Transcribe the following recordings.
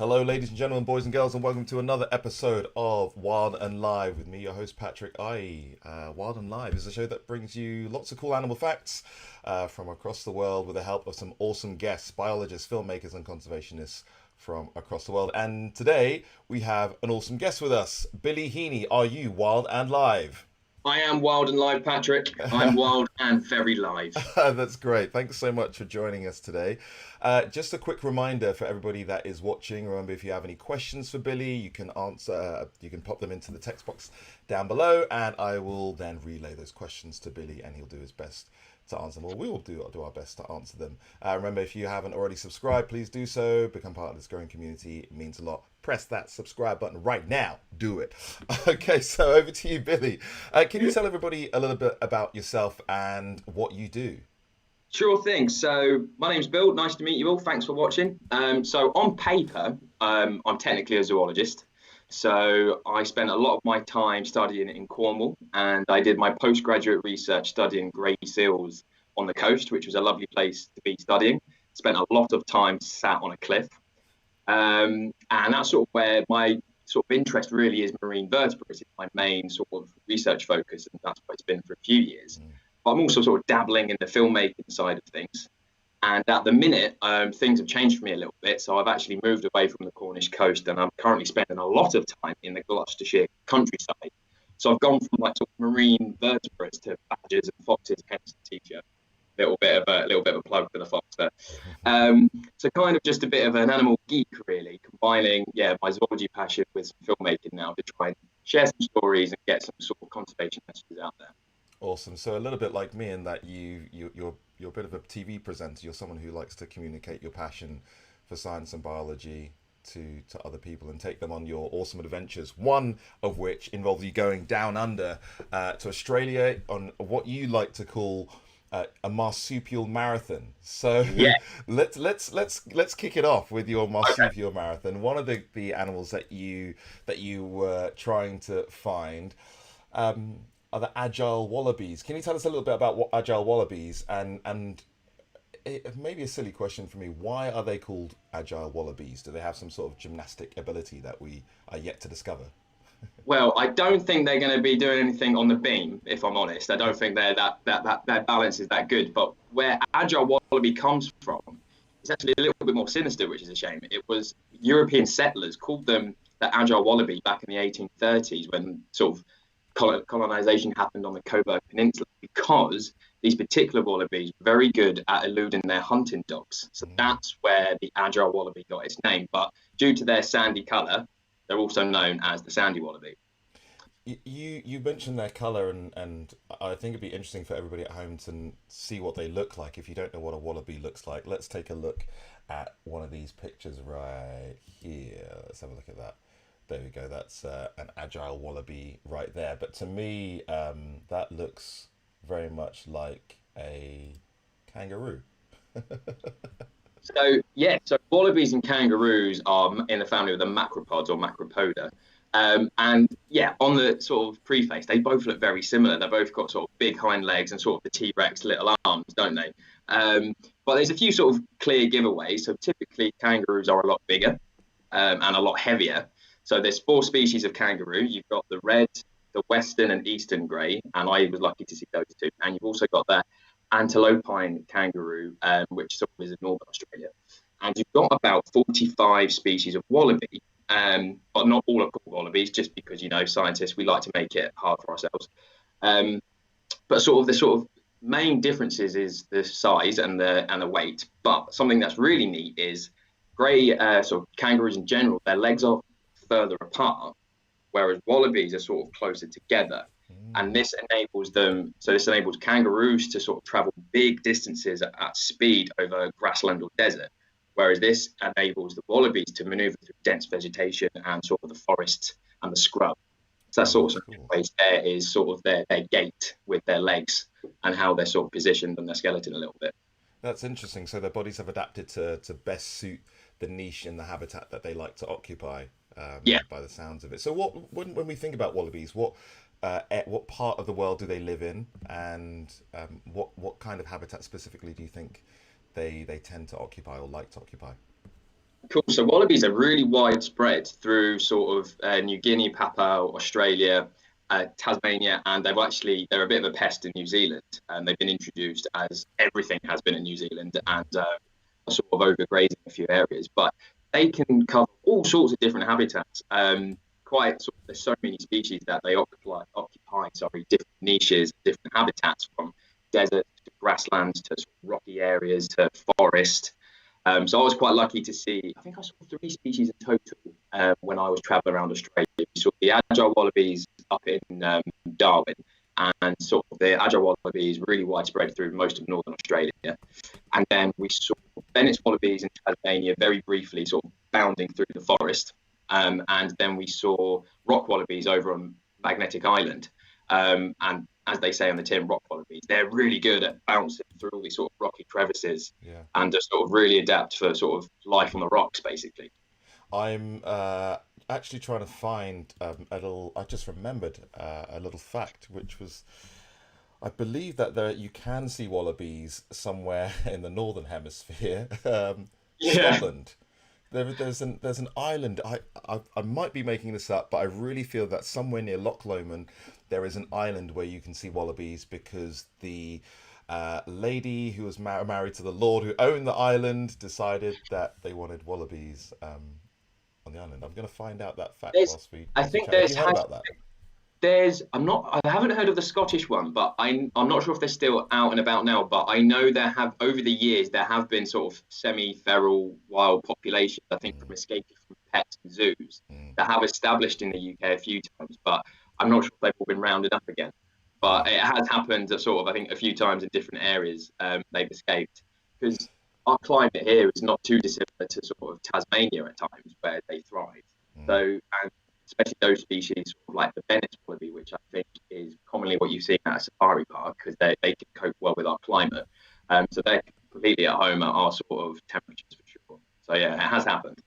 Hello, ladies and gentlemen, boys and girls, and welcome to another episode of Wild and Live with me, your host, Patrick Aryee. Wild and Live is a show that brings you lots of cool animal facts from across the world with the help of some awesome guests, biologists, filmmakers, and conservationists from across the world. And today we have an awesome guest with us. Billy Heaney, are you wild and live? I am wild and live, Patrick. I'm wild and very live. That's great. Thanks so much for joining us today. Just a quick reminder for everybody that is watching. Remember, if you have any questions for Billy, you can answer. You can pop them into the text box down below, and I will then relay those questions to Billy, and he'll do his best to answer them, or we will do our best to answer them. Remember, if you haven't already subscribed, please do so. Become part of this growing community. It means a lot. Press that subscribe button right now. Do it. Okay, so over to you, Billy. Can you tell everybody a little bit about yourself and what you do? Sure thing. So my name's Bill. Nice to meet you all. Thanks for watching. So on paper, I'm technically a zoologist. So I spent a lot of my time studying in Cornwall, and I did my postgraduate research studying grey seals on the coast, which was a lovely place to be studying. Spent a lot of time sat on a cliff. And that's sort of where my sort of interest really is. Marine vertebrates. It's my main sort of research focus, and that's what it's been for a few years. But I'm also sort of dabbling in the filmmaking side of things. And at the minute, things have changed for me a little bit. So I've actually moved away from the Cornish coast, and I'm currently spending a lot of time in the Gloucestershire countryside. So I've gone from like sort of marine vertebrates to badgers and foxes, hence the t-shirt. Little bit of a plug for the fox there. So kind of just a bit of an animal geek, really, combining my zoology passion with some filmmaking now to try and share some stories and get some sort of conservation messages out there. Awesome. So a little bit like me in that you're a bit of a TV presenter. You're someone who likes to communicate your passion for science and biology to other people and take them on your awesome adventures. One of which involves you going down under to Australia on what you like to call a marsupial marathon. So Yeah. let's kick it off with your marsupial marathon. One of the animals that you were trying to find are the agile wallabies. Can you tell us a little bit about what agile wallabies and it may be a silly question for me. Why are they called agile wallabies? Do they have some sort of gymnastic ability that we are yet to discover? Well, I don't think they're going to be doing anything on the beam, if I'm honest. I don't think that balance is that good. But where agile wallaby comes from, it's actually a little bit more sinister, which is a shame. It was European settlers called them the agile wallaby back in the 1830s when sort of colonization happened on the Coburg Peninsula, because these particular wallabies were very good at eluding their hunting dogs. So that's where the agile wallaby got its name. But due to their sandy color, they're also known as the sandy wallaby. You mentioned their color, and I think it'd be interesting for everybody at home to see what they look like. If you don't know what a wallaby looks like, let's take a look at one of these pictures right here. Let's have a look at that. There we go. That's an agile wallaby right there. But to me, that looks very much like a kangaroo. So wallabies and kangaroos are in the family of the macropods or macropoda. And on the sort of preface, they both look very similar. They've both got sort of big hind legs and sort of the T-Rex little arms, don't they? But there's a few sort of clear giveaways. So typically kangaroos are a lot bigger and a lot heavier. So there's 4 species of kangaroo. You've got the red, the western and eastern grey, and I was lucky to see those 2. And you've also got the antilopine kangaroo, which sort of is in northern Australia. And you've got about 45 species of wallaby, but not all are called wallabies, just because, scientists, we like to make it hard for ourselves. But the main differences is the size and the weight. But something that's really neat is grey sort of kangaroos in general, their legs are further apart, whereas wallabies are sort of closer together. And this enables kangaroos to sort of travel big distances at speed over grassland or desert, whereas this enables the wallabies to maneuver through dense vegetation and sort of the forests and the scrub. So that's sort of ways there is sort of their gait with their legs and how they're sort of positioned on their skeleton a little bit. That's interesting. So their bodies have adapted to best suit the niche in the habitat that they like to occupy. By the sounds of it. So when we think about wallabies, what part of the world do they live in, and what kind of habitat specifically do you think they tend to occupy or like to occupy? Cool. So wallabies are really widespread through sort of New Guinea, Papua, Australia, Tasmania, and they're a bit of a pest in New Zealand. And they've been introduced as everything has been in New Zealand, and are sort of overgrazing a few areas. But they can cover all sorts of different habitats. There's so many species that they occupy different niches, different habitats, from desert to grasslands to sort of rocky areas to forest. So I was quite lucky to see, I think I saw 3 species in total when I was traveling around Australia. We saw the agile wallabies up in Darwin, and sort of the agile wallabies really widespread through most of northern Australia. And then we saw Bennett's wallabies in Tasmania very briefly, sort of bounding through the forest. And then we saw rock wallabies over on Magnetic Island. And as they say on the tin, rock wallabies, they're really good at bouncing through all these sort of rocky crevices, and just sort of really adapt for sort of life on the rocks, basically. I'm actually trying to find I just remembered a little fact, which was, I believe that you can see wallabies somewhere in the northern hemisphere, Scotland. There's an island. I might be making this up, but I really feel that somewhere near Loch Lomond there is an island where you can see wallabies, because the lady who was married to the lord who owned the island decided that they wanted wallabies on the island. I'm going to find out that fact whilst we. I think chat. Have you heard about that? I haven't heard of the Scottish one, but I'm not sure if they're still out and about now, but I know over the years, there have been sort of semi-feral wild populations, I think, from escaping from pets and zoos that have established in the UK a few times, but I'm not sure if they've all been rounded up again. But it has happened I think, a few times in different areas they've escaped, because our climate here is not too dissimilar to sort of Tasmania at times, where they thrive. So, and especially those species sort of like the Bennett's wallaby, which I think is commonly what you see at a safari park, because they can cope well with our climate. So they're completely at home at our sort of temperatures, for sure. So yeah, it has happened.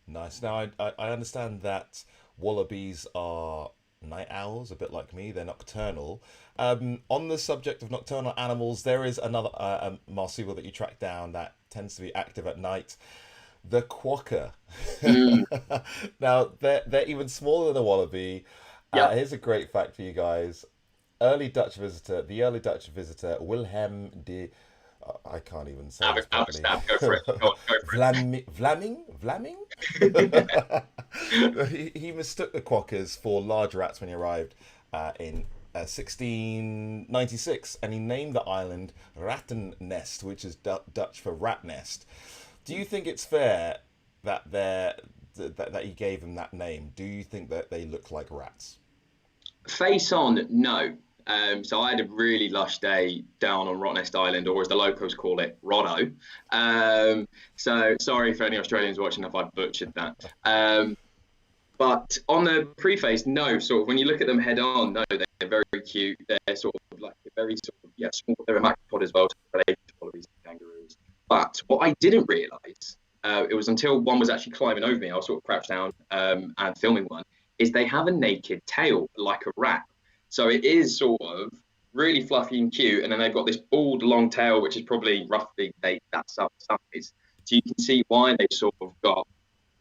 Nice. Now I understand that wallabies are night owls, a bit like me. They're nocturnal. On the subject of nocturnal animals, there is another marsupial that you track down that tends to be active at night. The quokka. Now they're even smaller than a wallaby. Here's a great fact for you guys. The early Dutch visitor Wilhelm de, I can't even say this properly. Go for it. Go for it. Vlaming? He mistook the quokkas for large rats when he arrived in 1696, and he named the island Rattennest, which is Dutch for rat nest. Do you think it's fair that that he gave them that name? Do you think that they look like rats? Face on, no. So I had a really lush day down on Rottnest Island, or as the locals call it, Roddo. So sorry for any Australians watching if I butchered that. But on the preface, no. Sort of when you look at them head on, no, they're very cute. They're sort of like very sort of small. They're a macropod as well, so related to wallabies and kangaroos. But what I didn't realise, it was until one was actually climbing over me, I was sort of crouched down and filming one, is they have a naked tail like a rat. So it is sort of really fluffy and cute, and then they've got this bald long tail, which is probably roughly that size. So you can see why they've sort of got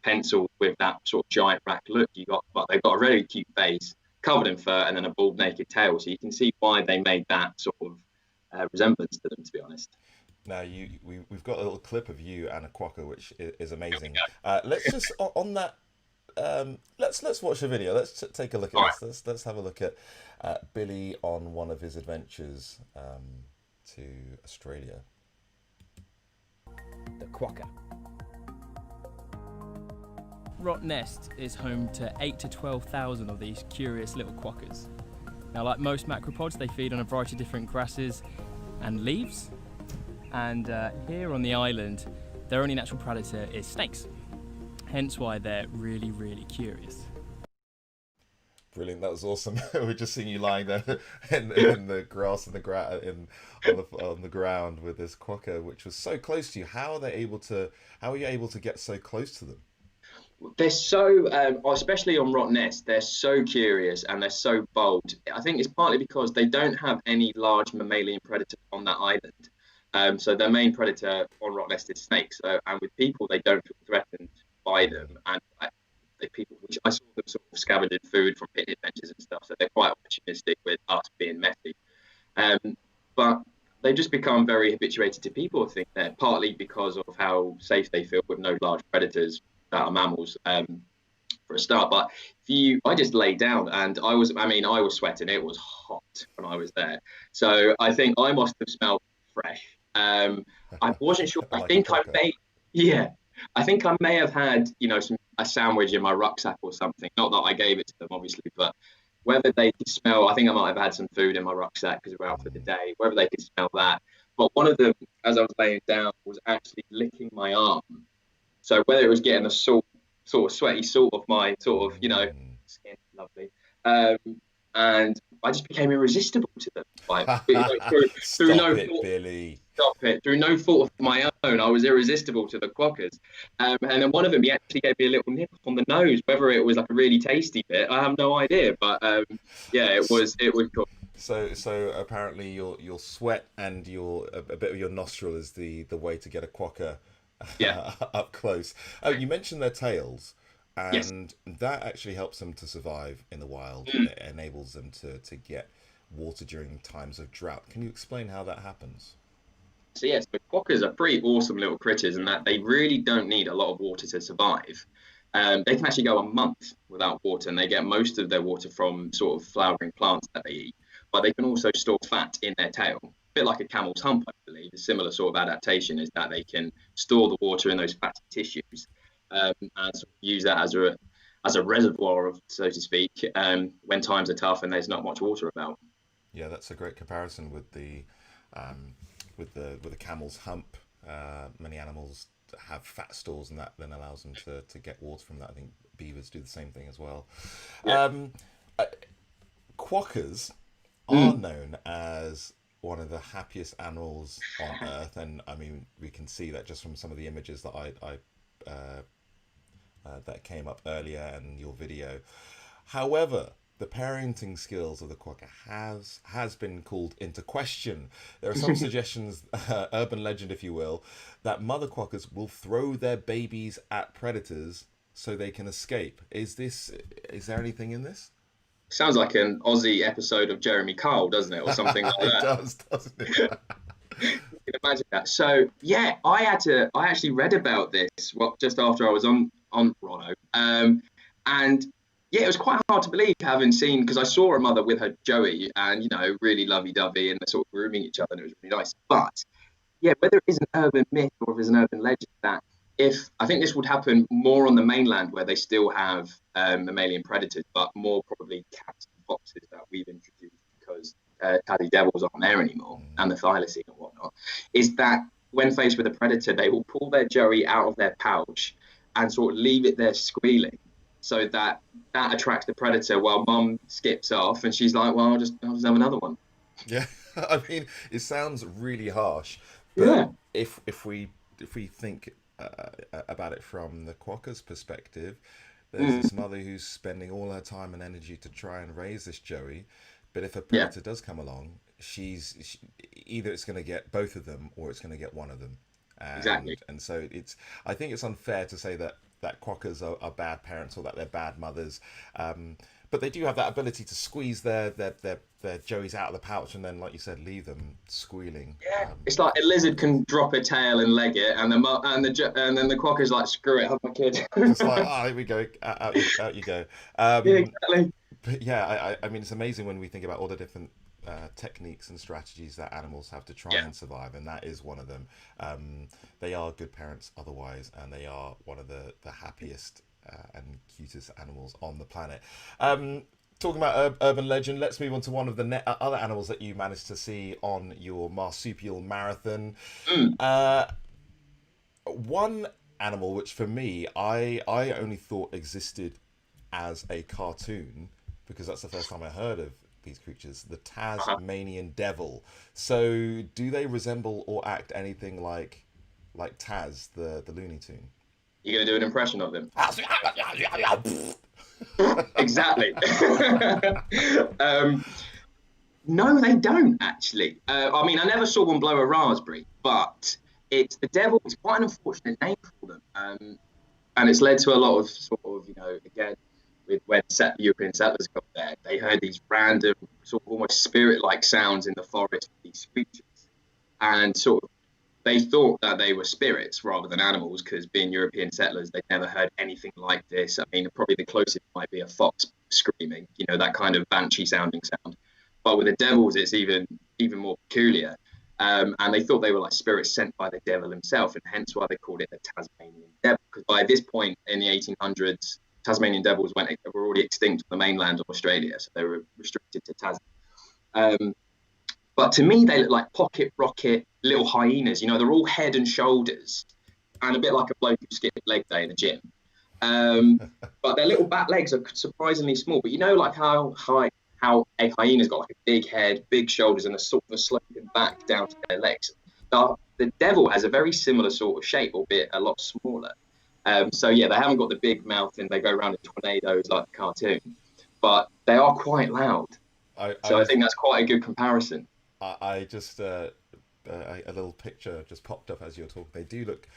penciled with that sort of giant rat look. But they've got a really cute face, covered in fur, and then a bald naked tail. So you can see why they made that sort of resemblance to them, to be honest. Now we've got a little clip of you and a quokka, which is amazing. Let's just on that. Let's watch the video. Let's take a look at this. Let's have a look at Billy on one of his adventures to Australia. The quokka. Rottnest is home to 8 to 12,000 of these curious little quokkas. Now, like most macropods, they feed on a variety of different grasses and leaves. And here on the island, their only natural predator is snakes. Hence why they're really, really curious. Brilliant, that was awesome. We're just seeing you lying there in the grass and on the ground with this quokka, which was so close to you. How are you able to get so close to them? They're so, especially on Rottnest, they're so curious and they're so bold. I think it's partly because they don't have any large mammalian predators on that island. So their main predator on Rock Nest is snakes. And with people, they don't feel threatened by them. And which I saw them sort of scavenging food from picnic benches and stuff. So they're quite opportunistic with us being messy. But they've just become very habituated to people, I think, they're partly because of how safe they feel with no large predators that are mammals. For a start, but I just laid down and I was sweating. It was hot when I was there, so I think I must have smelled fresh. I wasn't sure. I think I may have had a sandwich in my rucksack or something. Not that I gave it to them, obviously, but whether they could smell, I think I might have had some food in my rucksack because we were out for the day. Whether they could smell that, but one of them, as I was laying down, was actually licking my arm. So whether it was getting a sort of sweaty salt of my sort of skin, lovely, and I just became irresistible to them. Like through no fault of my own, I was irresistible to the quokkas. And then one of them, he actually gave me a little nip on the nose. Whether it was like a really tasty bit, I have no idea. But it was cool. So apparently your sweat and a bit of your nostril is the way to get a quokka up close. Oh, you mentioned their tails, and that actually helps them to survive in the wild. It enables them to get water during times of drought. Can you explain how that happens? So yes, the quokkas are pretty awesome little critters in that they really don't need a lot of water to survive. They can actually go a month without water, and they get most of their water from sort of flowering plants that they eat. But they can also store fat in their tail. A bit like a camel's hump, I believe. A similar sort of adaptation is that they can store the water in those fatty tissues and sort of use that as a reservoir, of, so to speak, when times are tough and there's not much water about. Yeah, that's a great comparison with the camel's hump. Many animals have fat stores, and that then allows them to get water from that. I think beavers do the same thing as well. Yeah. Quokkas are known as one of the happiest animals on Earth, and I mean we can see that just from some of the images that that came up earlier in your video. However, the parenting skills of the quokka has been called into question. There are some suggestions, urban legend if you will, that mother quokkas will throw their babies at predators so they can escape. Is there anything in this? Sounds like an Aussie episode of Jeremy Kyle, doesn't it, or something like that? It does, doesn't it? You can imagine that. So yeah, I actually read about this just after I was on Rono, and yeah, it was quite hard to believe, having seen, because I saw a mother with her Joey, and really lovey-dovey, and they're sort of grooming each other, and it was really nice. But yeah, whether it is an urban myth or if it's an urban legend, that I think this would happen more on the mainland where they still have mammalian predators, but more probably cats and foxes that we've introduced because Tasmanian Devils aren't there anymore, and the thylacine and whatnot, is that when faced with a predator, they will pull their Joey out of their pouch and sort of leave it there squealing, so that attracts the predator while mum skips off and she's like, well, I'll just have another one. Yeah, I mean, it sounds really harsh, but if we think about it from the quokka's perspective, there's this mother who's spending all her time and energy to try and raise this Joey, but if a predator does come along, either it's going to get both of them or it's going to get one of them. Exactly. And so I think it's unfair to say that quokkas are bad parents or that they're bad mothers, but they do have that ability to squeeze their Joeys out of the pouch and then, like you said, leave them squealing. Yeah, it's like a lizard can drop a tail and leg it, and then the quokka's like, screw it, have my kid. It's like, here we go, out you go. Yeah, exactly. But yeah, I mean, it's amazing when we think about all the different techniques and strategies that animals have to try and survive, and that is one of them. They are good parents otherwise, and they are one of the happiest and cutest animals on the planet. Talking about urban legend, let's move on to one of the other animals that you managed to see on your Marsupial marathon. One animal which for me I only thought existed as a cartoon, because that's the first time I heard of these creatures, the Tasmanian Devil. So do they resemble or act anything like Taz, the Looney Tune? You're going to do an impression of him? Exactly. No, they don't actually. I mean, I never saw one blow a raspberry, but it's the devil. It's quite an unfortunate name for them, and it's led to a lot of sort of, again, with when European settlers got there, they heard these random sort of almost spirit-like sounds in the forest, these creatures, and sort of they thought that they were spirits rather than animals, because being European settlers, they'd never heard anything like this. I mean, probably the closest might be a fox screaming, that kind of banshee sounding sound. But with the devils, it's even more peculiar. And they thought they were like spirits sent by the devil himself, and hence why they called it the Tasmanian Devil. Because by this point in the 1800s, Tasmanian devils were already extinct on the mainland of Australia, so they were restricted to Tasman. But to me, they look like pocket rocket little hyenas. They're all head and shoulders, and a bit like a bloke who skipped leg day in the gym. But their little back legs are surprisingly small. But like how a hyena's got like a big head, big shoulders, and a sort of a sloping back down to their legs. The devil has a very similar sort of shape, albeit a lot smaller. So yeah, they haven't got the big mouth and they go around in tornadoes like the cartoon, but they are quite loud. I think that's quite a good comparison. I just a little picture just popped up as you're talking. They do look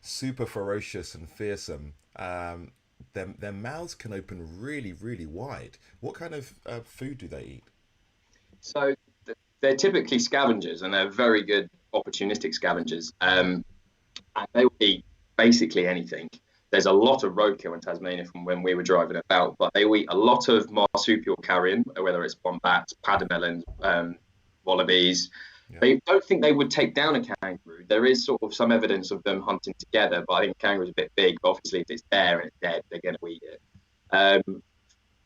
super ferocious and fearsome. Their mouths can open really, really wide. What kind of food do they eat? So they're typically scavengers, and they're very good opportunistic scavengers. And they will eat basically anything. There's a lot of roadkill in Tasmania from when we were driving about, but they will eat a lot of marsupial carrion, whether it's wombats, pademelons, wallabies. Yeah. They don't think they would take down a kangaroo. There is sort of some evidence of them hunting together, but I think a kangaroo's a bit big. But obviously, if it's there and it's dead, they're going to eat it.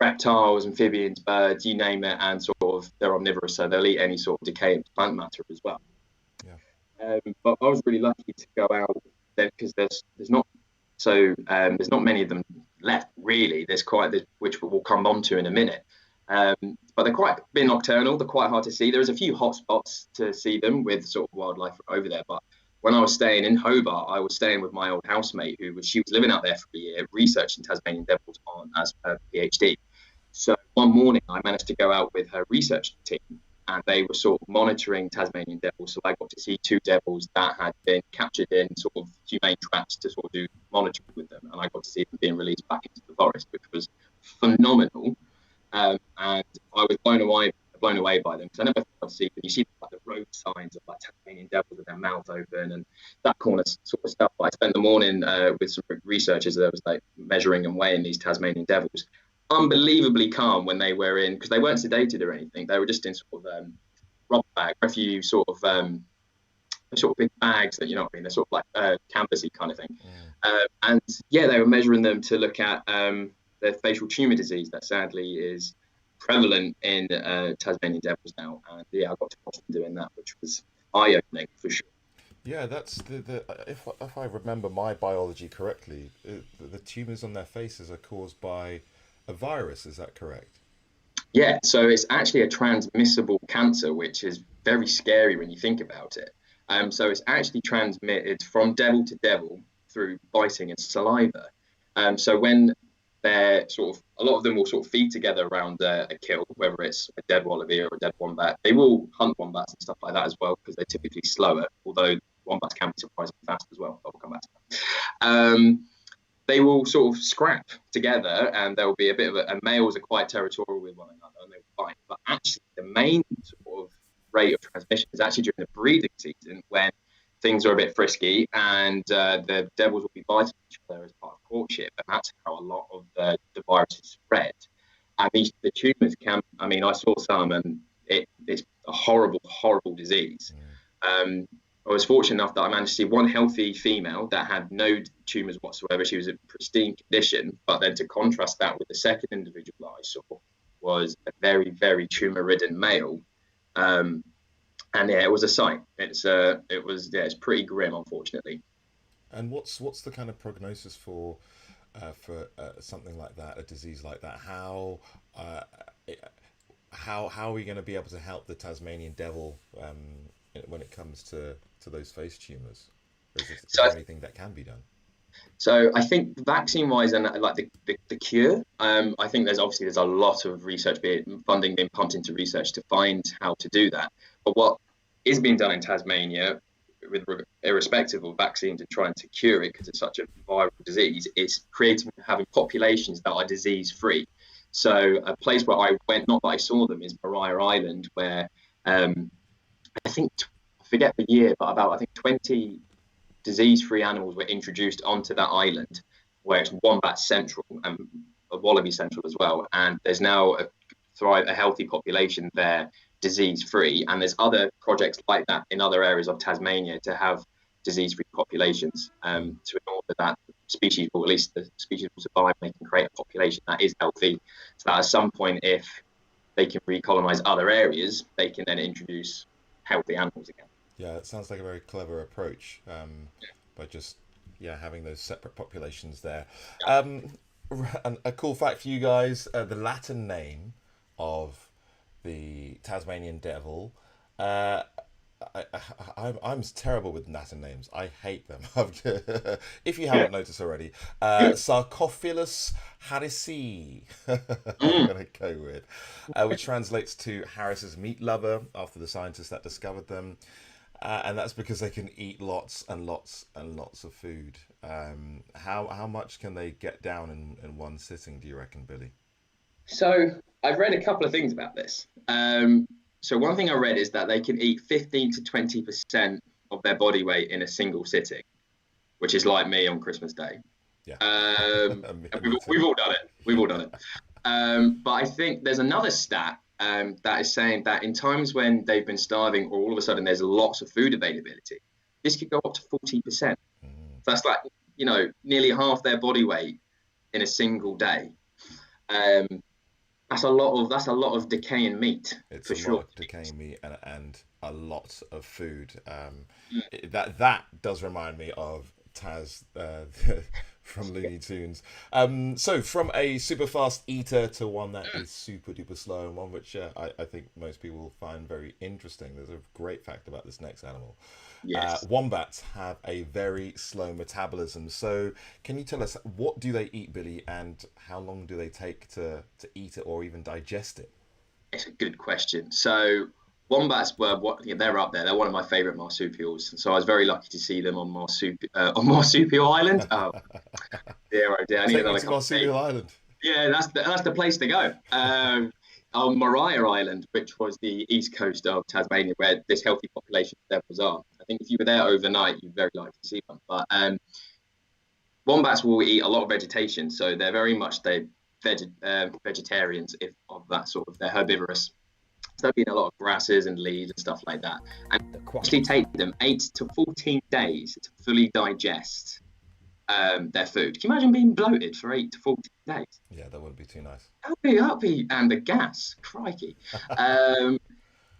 Reptiles, amphibians, birds, you name it, and sort of they're omnivorous, so they'll eat any sort of decaying plant matter as well. Yeah. But I was really lucky to go out there because there's not many of them left really. There's which we'll come on to in a minute. But they're quite a bit nocturnal. They're quite hard to see. There's a few hot spots to see them with sort of wildlife over there. But when I was staying in Hobart, I was staying with my old housemate she was living out there for a year, researching Tasmanian devils as her PhD. So one morning I managed to go out with her research team, and they were sort of monitoring Tasmanian devils. So I got to see two devils that had been captured in sort of humane traps to sort of do monitoring with them. And I got to see them being released back into the forest, which was phenomenal. And I was blown away by them, because I never thought I'd see them. You see like the road signs of like Tasmanian devils with their mouth open and that kind of sort of stuff. I spent the morning with some researchers that was like measuring and weighing these Tasmanian devils. Unbelievably calm when they were in, because they weren't sedated or anything. They were just in sort of rubber bag, refuse sort of big bags that, you know what I mean, they're sort of like canvassy kind of thing. Yeah. And yeah, they were measuring them to look at the facial tumour disease that sadly is prevalent in Tasmanian devils now. And yeah, I got to watch them doing that, which was eye-opening for sure. Yeah, that's if I remember my biology correctly, the tumours on their faces are caused by a virus. Is that correct? Yeah, so it's actually a transmissible cancer, which is very scary when you think about it. So it's actually transmitted from devil to devil through biting and saliva. So when they're sort of, a lot of them will sort of feed together around a kill, whether it's a dead wallaby or a dead wombat. They will hunt wombats and stuff like that as well, because they're typically slower, although wombats can be surprisingly fast as well. But we'll come back to that. They will sort of scrap together, and there will be a bit of and males are quite territorial with one another, and they will fight. But actually, the main sort of rate of transmission is actually during the breeding season, when things are a bit frisky, and the devils will be biting each other as part of courtship, and that's how a lot of the virus is spread. And the tumours can, I mean, I saw some, and it's a horrible, horrible disease. I was fortunate enough that I managed to see one healthy female that had no tumours whatsoever. She was in pristine condition. But then to contrast that with the second individual that I saw was a very, very tumour-ridden male. And yeah, it was a sight. It's pretty grim, unfortunately. And what's the kind of prognosis for something like that, a disease like that? How are we going to be able to help the Tasmanian devil when it comes to those face tumours? Is there anything that can be done? So I think vaccine-wise and like the cure, I think there's a lot of research, funding being pumped into research to find how to do that. But what is being done in Tasmania, irrespective of vaccines and trying to cure it because it's such a viral disease, is having populations that are disease free. So a place where I went, not that I saw them, is Maria Island, where I think, I forget the year, but about, I think 20 disease-free animals were introduced onto that island, where it's Wombat Central and a Wallaby Central as well. And there's now a healthy population there, disease-free. And there's other projects like that in other areas of Tasmania to have disease-free populations, to in order that species, or at least the species will survive, they can create a population that is healthy, so that at some point, if they can recolonize other areas, they can then introduce healthy animals again. Yeah, it sounds like a very clever approach, by just having those separate populations there. And a cool fact for you guys: the Latin name of the Tasmanian Devil. I'm terrible with Latin names. I hate them. If you haven't noticed already, Sarcophilus harrisii, I'm going to go with, which translates to Harris's meat lover, after the scientist that discovered them. And that's because they can eat lots and lots and lots of food. How much can they get down in one sitting, do you reckon, Billy? So I've read a couple of things about this. So one thing I read is that they can eat 15 to 20% of their body weight in a single sitting, which is like me on Christmas Day. Yeah. We've all done it. We've all done it. But I think there's another stat that is saying that in times when they've been starving, or all of a sudden there's lots of food availability, this could go up to 40%. So that's like, nearly half their body weight in a single day. That's a lot of decaying meat. It's for sure. Lot of decaying meat and a lot of food. That does remind me of Taz from Looney Tunes. So from a super fast eater to one that is super duper slow, and one which I think most people will find very interesting. There's a great fact about this next animal. Yes. Wombats have a very slow metabolism. So can you tell us, what do they eat, Billy, and how long do they take to eat it or even digest it? It's a good question. So wombats they're up there. They're one of my favourite marsupials. So I was very lucky to see them on Marsupial Island. Oh dear, oh dear. I need another to Marsupial Island. Yeah, that's the place to go. On Maria Island, which was the east coast of Tasmania, where this healthy population of devils are. I think if you were there overnight, you'd very likely see one. But wombats will eat a lot of vegetation, so they're very much vegetarians, if of that sort of. They're herbivorous. So they'll eat a lot of grasses and leaves and stuff like that. And it actually takes them 8 to 14 days to fully digest their food. Can you imagine being bloated for 8 to 14 days? Yeah, that wouldn't be too nice. That'd be, and the gas, crikey.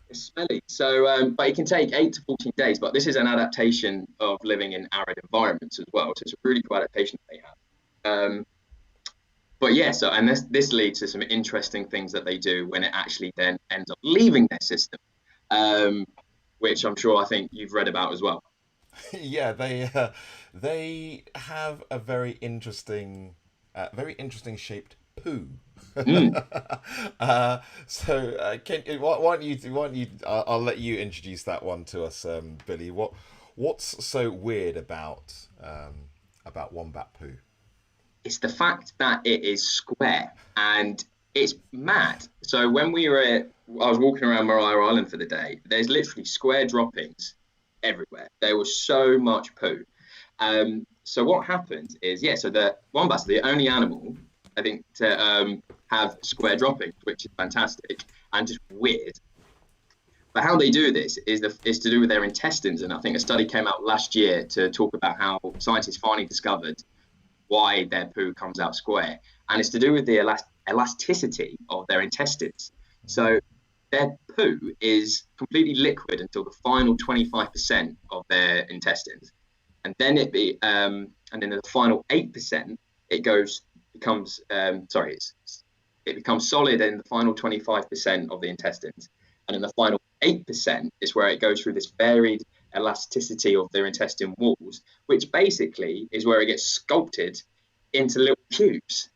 It's smelly. So, but it can take 8 to 14 days. But this is an adaptation of living in arid environments as well. So it's a really cool adaptation that they have. But yeah, so and this leads to some interesting things that they do when it actually then ends up leaving their system, which I think you've read about as well. Yeah, they have a very interesting shaped poo. Why don't you? I'll let you introduce that one to us, Billy. What's so weird about wombat poo? It's the fact that it is square, and it's mad. So when I was walking around Maria Island for the day, there's literally square droppings everywhere. There was so much poo. So what happens is, so the wombats are the only animal, I think, to have square droppings, which is fantastic and just weird. But how they do this is to do with their intestines, and I think a study came out last year to talk about how scientists finally discovered why their poo comes out square, and it's to do with the elasticity of their intestines. So their poo is completely liquid until the final 25% of their intestines, and then in the final 8% it becomes solid in the final 25% of the intestines, and in the final 8% is where it goes through this varied elasticity of their intestine walls, which basically is where it gets sculpted into little cubes,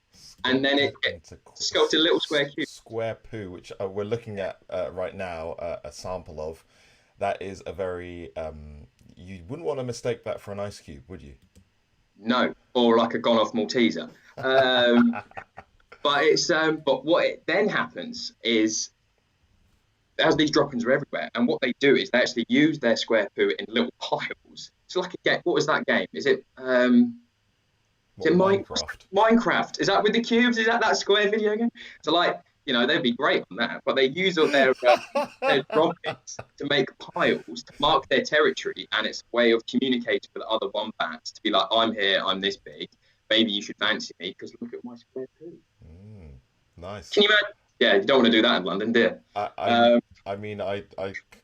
and then it gets sculpted little square cubes. Square poo, which we're looking at right now, a sample of. That is a very you wouldn't want to mistake that for an ice cube, would you? No, or like a gone off Malteser. But what it then happens is, as these drop-ins are everywhere, and what they do is they actually use their square poo in little piles. It's like a game. What was that game? Is it Minecraft? Minecraft. Is that with the cubes? Is that square video game? So like, they'd be great on that, but they use all their drop-ins to make piles to mark their territory, and it's a way of communicating with other wombats to be like, I'm here, I'm this big. Maybe you should fancy me because look at my square poo. Nice. Can you imagine? Yeah, you don't want to do that in London, do you? I mean, I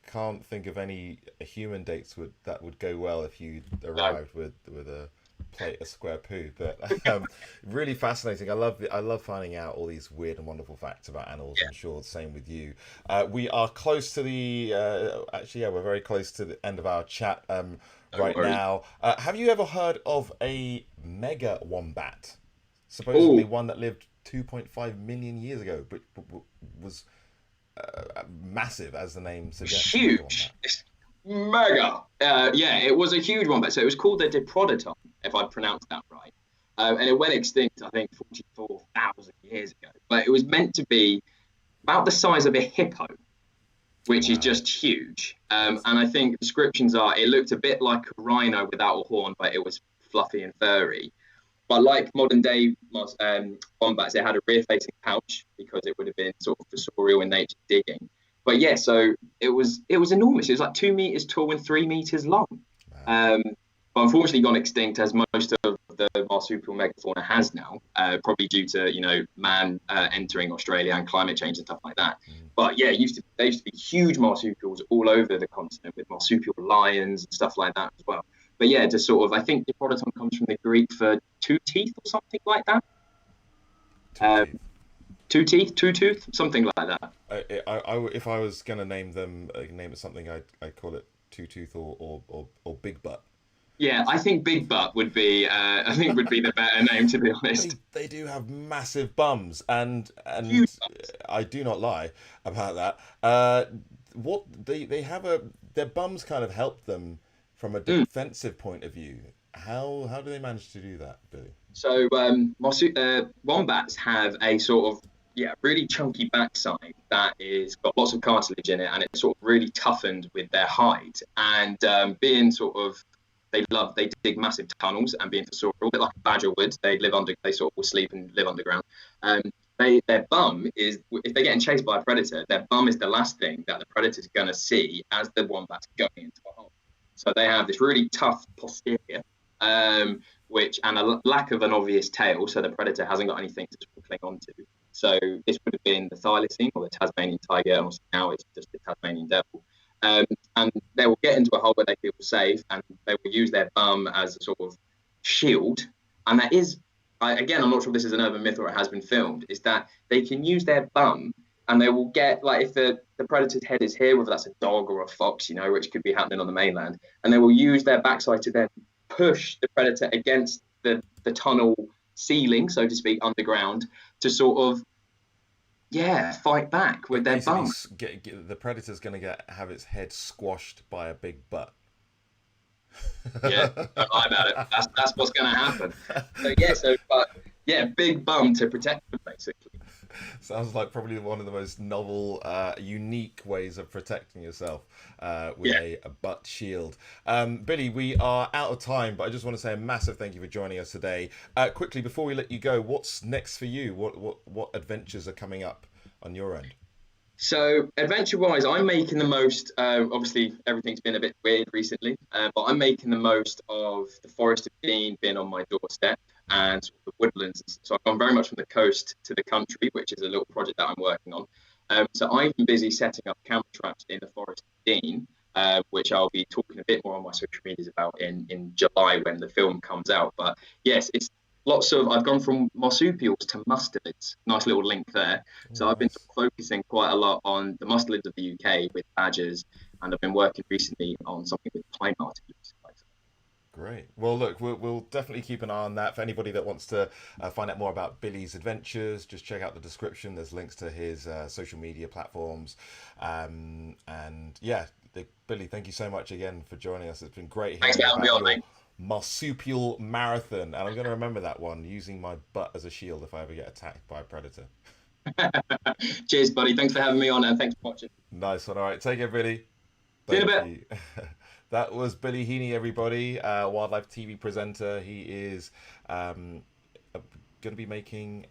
can't think of any human dates that would go well if you arrived with a plate of square poo. But really fascinating. I love finding out all these weird and wonderful facts about animals. Yeah. I'm sure the same with you. We are close to the we're very close to the end of our chat right now. Have you ever heard of a Mega Wombat? Supposedly one that lived 2.5 million years ago, but was massive, as the name suggests. Huge. Mega. It was a huge wombat. So it was called the Diprotodon, if I pronounced that right. And it went extinct, I think, 44,000 years ago. But it was meant to be about the size of a hippo, which is just huge. And I think descriptions are, it looked a bit like a rhino without a horn, but it was fluffy and furry. But like modern day wombats, it had a rear-facing pouch because it would have been sort of fossorial in nature, digging. But yeah, so it was enormous. It was like 2 meters tall and 3 meters long. Wow. But unfortunately gone extinct, as most of the marsupial megafauna has now, probably due to man entering Australia and climate change and stuff like that. But yeah, there used to be huge marsupials all over the continent with marsupial lions and stuff like that as well. But yeah, just sort of, I think Diprotodon comes from the Greek for 2 teeth or something like that. 2 teeth, 2 tooth, something like that. If I was gonna name it something, I'd call it 2 tooth or big butt. Yeah, I think big butt would be the better name, to be honest. They do have massive bums, and I do not lie about that. What they have their bums kind of help them from a defensive point of view. How do they manage to do that, Billy? So wombats have a sort of really chunky backside that is got lots of cartilage in it, and it's sort of really toughened with their hide. And being sort of, they dig massive tunnels, and being fossorial, a bit like a badger would. They sort of will sleep and live underground. Their bum is, if they're getting chased by a predator, their bum is the last thing that the predator's going to see as the wombat's going into a hole. So they have this really tough posterior, and a lack of an obvious tail, so the predator hasn't got anything to cling onto. So this would have been the thylacine or the Tasmanian tiger, and now it's just the Tasmanian devil. And they will get into a hole where they feel safe, and they will use their bum as a sort of shield. And that is, again, I'm not sure if this is an urban myth or it has been filmed, is that they can use their bum, and they will get, like, if the predator's head is here, whether that's a dog or a fox, which could be happening on the mainland, and they will use their backside to then push the predator against the tunnel ceiling, so to speak, underground, to sort of fight back with their bum. The predator's going to have its head squashed by a big butt. Yeah, don't lie about it. That's what's going to happen. Big bum to protect them, basically. Sounds like probably one of the most novel, unique ways of protecting yourself with a butt shield. Billy, we are out of time, but I just want to say a massive thank you for joining us today. Quickly, before we let you go, what's next for you? What adventures are coming up on your end? So adventure-wise, I'm making the most, obviously everything's been a bit weird recently, but I'm making the most of the Forest of Dean being on my doorstep and sort of the woodlands. So I've gone very much from the coast to the country, which is a little project that I'm working on. So I've been busy setting up camera traps in the Forest of Dean, which I'll be talking a bit more on my social medias about in July when the film comes out. But yes, it's I've gone from marsupials to mustelids. Nice little link there. So I've been focusing quite a lot on the mustelids of the UK with badgers, and I've been working recently on something with pine martins. Great. Well, look, we'll definitely keep an eye on that. For anybody that wants to find out more about Billy's adventures, just check out the description. There's links to his social media platforms. And yeah, Billy, thank you so much again for joining us. It's been great Thanks for hearing having me about on, your mate. marsupial marathon, and I'm going to remember that one, using my butt as a shield if I ever get attacked by a predator. Cheers, buddy. Thanks for having me on, and thanks for watching. Nice one. All right, take care, Billy. See you in Thank a bit. you. That was Billy Heaney, everybody, wildlife TV presenter. He is going to be making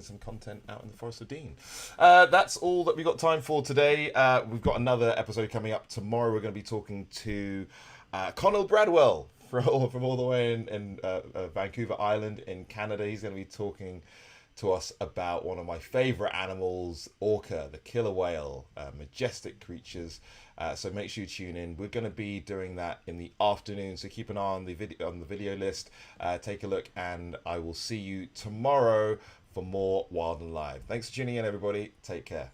some content out in the Forest of Dean. That's all that we've got time for today. We've got another episode coming up tomorrow. We're going to be talking to Connell Bradwell from all the way in Vancouver Island in Canada. He's going to be talking to us about one of my favorite animals, orca, the killer whale, majestic creatures. So make sure you tune in. We're going to be doing that in the afternoon, so keep an eye on the video list. Take a look, and I will see you tomorrow for more Wild and Live. Thanks for tuning in, everybody. Take care.